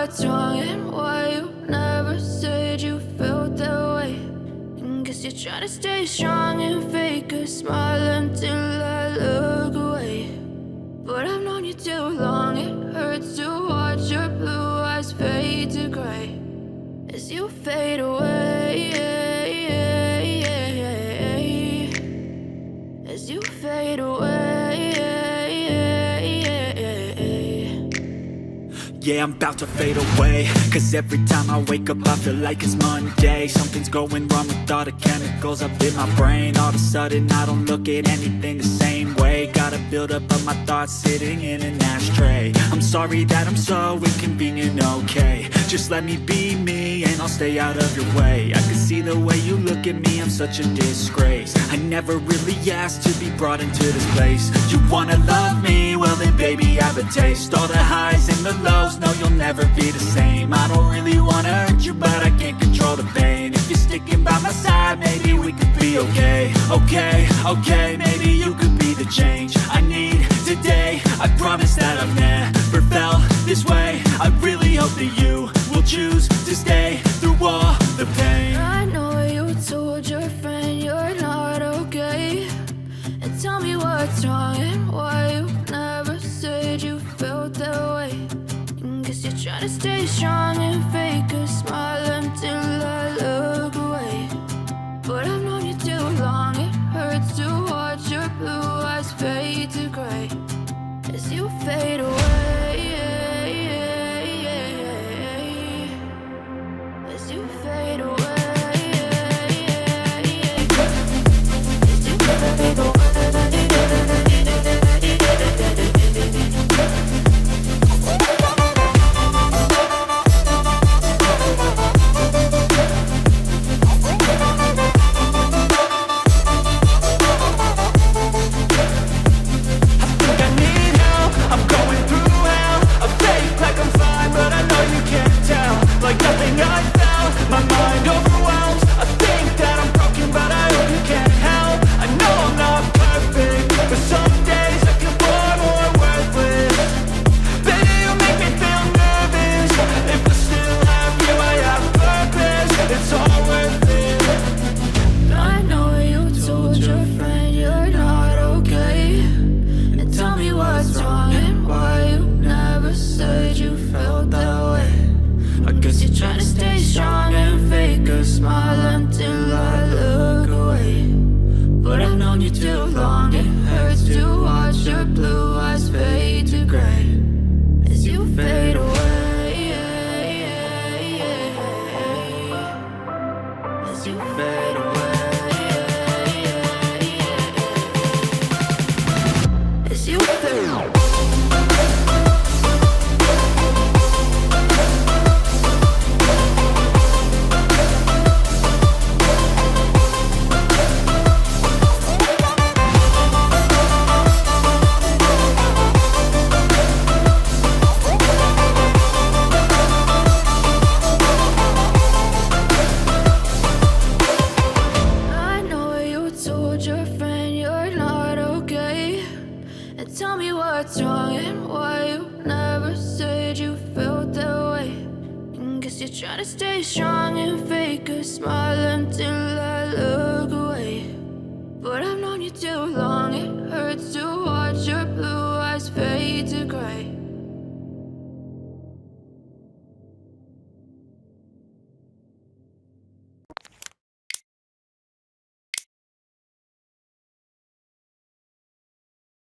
what's wrong and why you never said you felt that way. And guess you're trying to stay strong and fake a smile until I look away. But I've known you too long, it hurts to watch your blue eyes fade to gray as you fade away, as you fade away. Yeah, I'm about to fade away, cause every time I wake up I feel like it's Monday. Something's going wrong with all the chemicals up in my brain. All of a sudden I don't look at anything the same way. Got a buildup of my thoughts sitting in an ashtray. I'm sorry that I'm so inconvenient, okay. Just let me be me and I'll stay out of your way. I can see the way you look at me, I'm such a disgrace. I never really asked to be brought into this place. You wanna love me? Well then baby I have a taste. All the highs and the lows, no you'll never be the same. I don't really wanna hurt you but I can't control the pain. If you're sticking by my side maybe we could be okay. Okay, maybe you could be the change I need today. I promise that I've never felt this way. I really hope that you will choose to stay through all the pain. I know you told your friend you're not okay, and tell me what's wrong and why you never said you felt that way. And guess you're trying to stay strong and fake a smile until I look away. But I've known you too long, it hurts to watch your blue eyes fade to gray as you fade away, as you fade away. Smile until I look away. But I've known you too long, it hurts to watch your blue eyes fade to gray as you fade away, as you fade away, as you fade away. Tell me what's wrong and why you never said you felt that way. And guess you're trying to stay strong and fake a smile until I look away. But I've known you too long, it hurts to watch your blue eyes fade to gray